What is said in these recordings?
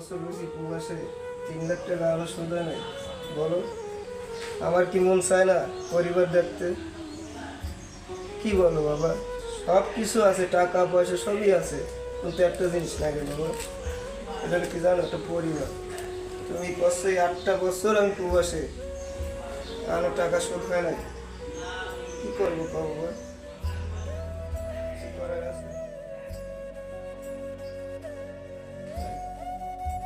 বছর রয়েছি প্রবাসে, 3 লাখ টাকা আলো সুন্দর নাই বলো? আমার কি মন চায় না পরিবার দেখতে? কি বলো বাবা, সব কিছু আছে, টাকা পয়সা সবই আছে, কিন্তু একটা জিনিস লাগে বাবা, এটা কি জানো? একটা পরিবার। তুমি করছো এই 8টা বছর আমি প্রবাসে, আমার টাকা শোধ হয় নাই, কি করবো বাবা? কি করার আছে?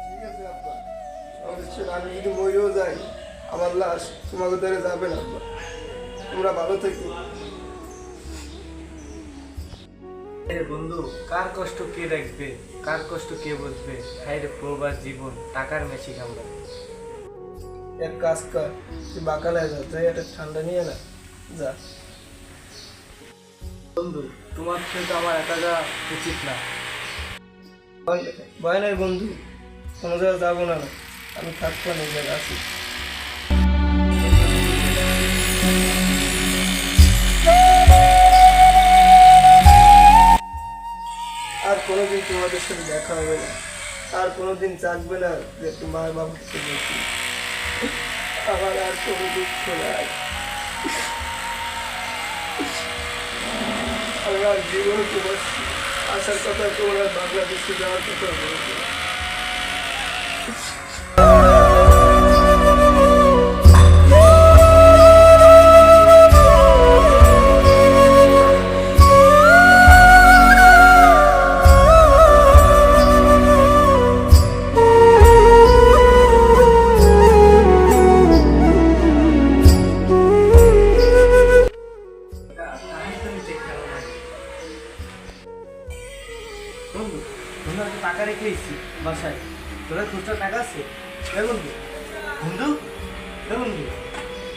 ঠিক আছে আব্বা, আমি যদি মরেও যাই, আমার লাশ তোমাকে ধরে যাবে না আব্বা। তোমরা ভালো থেকো। বন্ধু, কার কষ্ট কে দেখবে, কার কষ্ট কে বুঝবে? হায় রে প্রবাস জীবন, টাকার মেশি কামড়া। এক কাজ কর, তুই বাকালায় যা, যাই একটা ঠান্ডা নিয়ে না, যা। বন্ধু, তোমার থেকে তো আমার একা যাওয়া উচিত না। ভয় নাই বন্ধু, কোনো জায়গায় যাবো না, আমি থাকবো না, এই জায়গায় আছি। আর কোনোদিন তোমাদের সাথে দেখা হবে না, আর কোনোদিন চাকবে না যে একটু মায়ের বাবাকে দেখি। আমার আর কোনো দুঃখ নাই, আমার জীবন তোমার আসার কথা, তোমার বাংলাদেশে যাওয়ার কথা বলছি। বন্ধু, বন্ধু একটা টাকা রেখে এসেছি বাসায়, তোরা খুচরা টাকা আছে? এ বন্ধু, বন্ধু, এ বন্ধু,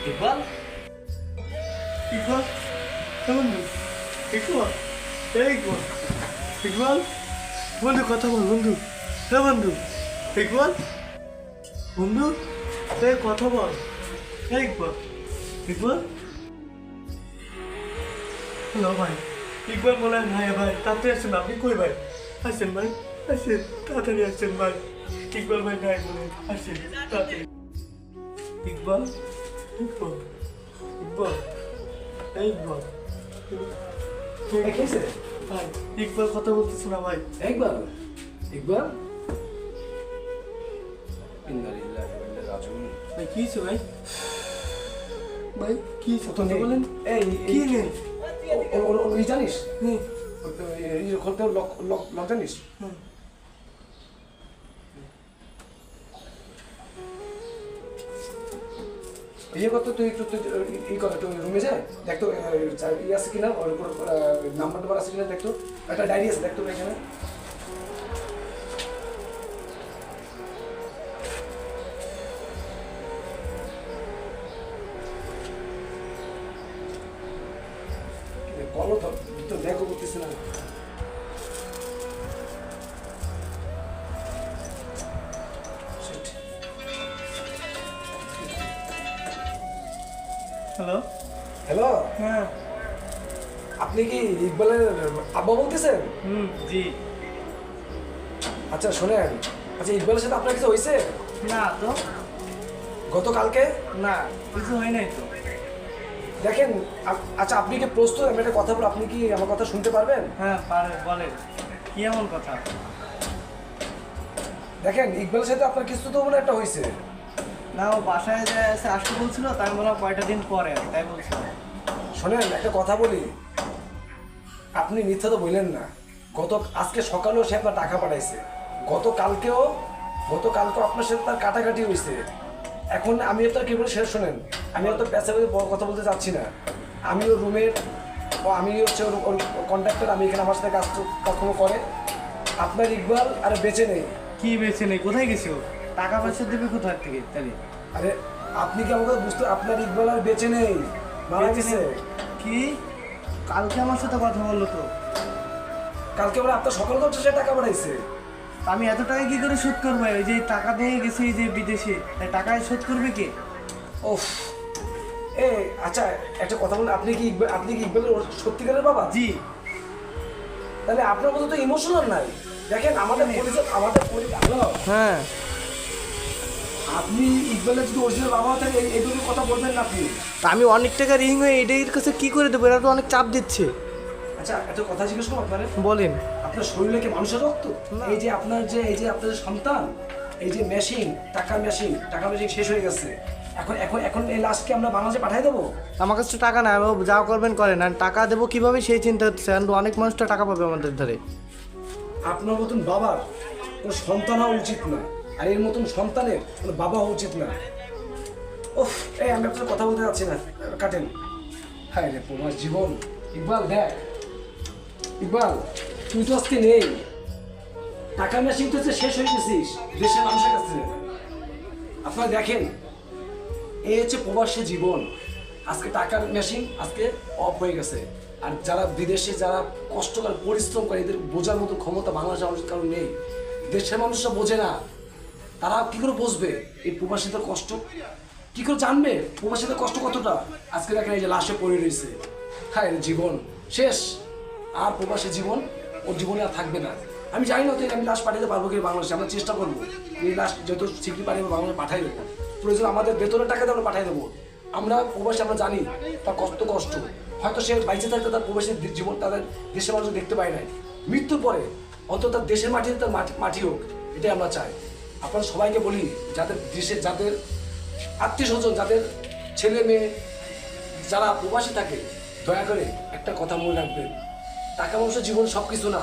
ইকবাল, ইকবাল, এ বন্ধু, ইকবাল, ইকবাল, ইকবাল, বন্ধু কথা বল বন্ধু, হে বন্ধু, ইকবাল, বন্ধু, এ কথা বল, হে ইকবাল, ইকবাল, হ্যালো ভাই, ইকবাল বলেন ভাই, ভাই তাড়াতাড়ি আসছেন, আপনি কই ভাই? আসেন ভাই, আসেন তাড়াতাড়ি, আসছেন ভাই, ইকবাল ভাই নাই বলে আসেন তাড়াতাড়ি। ইকবাল, ইকবাল, ইকবাল, এই ইকবাল, দেখেছে ভাই ইকবাল কথা বলতেছে না ভাই। ইকবাল, ইকবাল, ইন্না লিল্লাহি ওয়া ইন্না ইলাইহি রাজিউন। ভাই কি হয়েছে ভাই? ভাই কি হয়েছে তো কথা বলেন। এই কি নেই? ওই জানিস হুম, করতে লক জানিস? হুম। ইয়ে করতে তুই একটু ই কর, একটু রুমে যা, দেখ তো ইয়ে আছে কিনা, ওর উপর নাম্বার টাম্বার আছে কিনা, দেখ তো, একটা ডায়েরি আছে, দেখ তো এখানে। বলো তো, তো দেখো করতেছে না। Shit. হ্যালো, হ্যালো, হ্যাঁ, আপনি কি ইকবালের আব্বা বলতেছেন? হুম, জি। আচ্ছা শোনেন, আচ্ছা ইকবালের সাথে আপনার কিছু হয়েছে না তো, গতকালকে? না কিছু হয় নাই তো। দেখেন, আচ্ছা আপনি কি প্রস্তুত? আমি একটা কথা বলবো, আপনি কি আমার কথা শুনতে পারবেন? হ্যাঁ পারে, বলেন কি এমন কথা? দেখেন, ইকবালের সাথে আপনার কিছু তো মনে হয় একটা হয়েছে। না, ও বাসায় যে আসতে বলছিল, তাই বললাম কয়টা দিন পরে, তাই বলছিল। শোনেন একটা কথা বলি, আপনি মিথ্যা তো বললেন না। আজকে সকালেও সে আপনার টাকা পাঠাইছে, গতকালকেও আপনার সাথে তার কাটাকাটি হয়েছে। এখন আমি আপনার কি বলি সেটা শোনেন, আমি তো পেশাগত কথা বলতে চাচ্ছি না। আমি ওর রুমের, আমি হচ্ছে ওর কন্ট্রাক্টর, আমি এখানে আমার সাথে কাজ কখনো করে। আপনার ইকবাল আর বেঁচে নেই। কি বেছে নেই? কোথায় গেছে ও? টাকা পয়সা দেবে কোথায় থেকে তাহলে? আরে আপনি কি আমাকে বুঝতে, আপনার ইকবাল আর বেঁচে নেই, মারা বেঁচে গেছে। নেই? কি? কালকে আমার সাথে কথা বললো তো। কালকে আমরা আপনার সকাল করছে, সে টাকা পাঠাইছে। আমি এত টাকা কি করে শোধ করবো? এই যে টাকা দিয়ে গেছে এই যে বিদেশে, তাই টাকায় শোধ করবে কে? ওফ, আচ্ছা একটা কথা বলুন, আপনি কি ইকবালের সত্যিকারের বাবা? জি। তাহলে আপনার মতো তো ইমোশনাল নাই। দেখেন আমাদের পরিচয় হ্যালো, হ্যাঁ আপনি ইকবালের যদি অরিজিনাল বাবা থাকে এইটুকু কথা বলবেন না আপনি। তা আমি অনেক টাকা রিং হয়ে এটার কাছে কি করে দেবো, এরা তো অনেক চাপ দিচ্ছে। আচ্ছা একটা কথা জিজ্ঞেস করবো আপনার, বলেন। আপনার শরীরে কি মানুষের রক্ত? এই যে আপনার যে সন্তান, এই যে মেশিন টাকা মেশিন শেষ হয়ে গেছে, এখন এখন এখন এই লাশকে আমরা বাংলাদেশে পাঠিয়ে দেবো? আমার কাছে তো টাকা নাই, আমি যা করবেন করেন, আর টাকা দেবো কিভাবে সেই চিন্তা হচ্ছে, আর অনেক মানুষ তো টাকা পাবে আমাদের ধারে। আপনার মতন বাবার কোনো সন্তান হওয়া উচিত না, আর এর মতন সন্তানের কোনো বাবা হওয়া উচিত না। ওহ, এই আমি আপনার কথা বলতে যাচ্ছি না, কাটেন। হ্যাঁ রে তোমার জীবন। ইকবাল দেখ, ইকবাল তুই তো আজকে নেই, টাকা মেশিন তো শেষ হয়ে গেছিস দেশের মানুষের কাছে। আপনারা দেখেন, এই হচ্ছে প্রবাসী জীবন। আজকে টাকার মেশিন আজকে অফ হয়ে গেছে, আর যারা বিদেশে যারা কষ্ট করে পরিশ্রম করে এদের বোঝার মতো ক্ষমতা বাংলাদেশের মানুষের কারণ নেই। দেশের মানুষরা বোঝে না, তারা কি করে বুঝবে এই প্রবাসীদের কষ্ট, কি করে জানবে প্রবাসীদের কষ্ট কতটা? আজকে দেখেন এই যে লাশে পড়ে রয়েছে। হ্যাঁ এর জীবন শেষ, আর প্রবাসী জীবন ওর জীবনে আর থাকবে না। আমি জানি না তো আমি লাশ পাঠাতে পারবো কি বাংলাদেশে, আমরা চেষ্টা করবো এই লাশ যত শীঘ্রই পারি আমরা বাংলাদেশে পাঠাই দেবো। প্রয়োজন আমাদের বেতনের টাকাতে আমরা পাঠাই দেবো। আমরা প্রবাসী, আমরা জানি তার কষ্ট, হয়তো সে বাইচে থাকতে তার প্রবাসী জীবন তাদের দেশের মানুষ দেখতে পায় নাই, মৃত্যুর পরে অন্তত তার দেশের মাটিতে তার মাটি হোক, এটাই আমরা চাই। আপনারা সবাইকে বলি, যাদের দেশে যাদের আত্মীয় স্বজন, যাদের ছেলে মেয়ে যারা প্রবাসী থাকে, দয়া করে একটা কথা মনে রাখবেন, টাকা পয়সা জীবন সব কিছু না।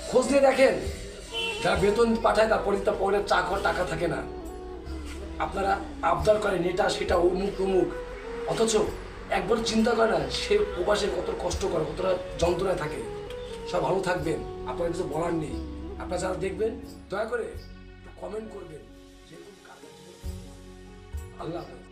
খোঁজ নিয়ে দেখেন, যারা বেতন পাঠায় তার পরে চা খাওয়ার টাকা থাকে না। আপনারা আবদার করেন এটা সেটা অমুক তমুক, অথচ একবার চিন্তা করে না সে প্রবাসে কত কষ্ট করে, কতটা যন্ত্রণায় থাকে। সব ভালো থাকবেন, আপনার কিছু বলার নেই। আপনারা যারা দেখবেন দয়া করে কমেন্ট করবেন, আল্লাহ হাফেজ।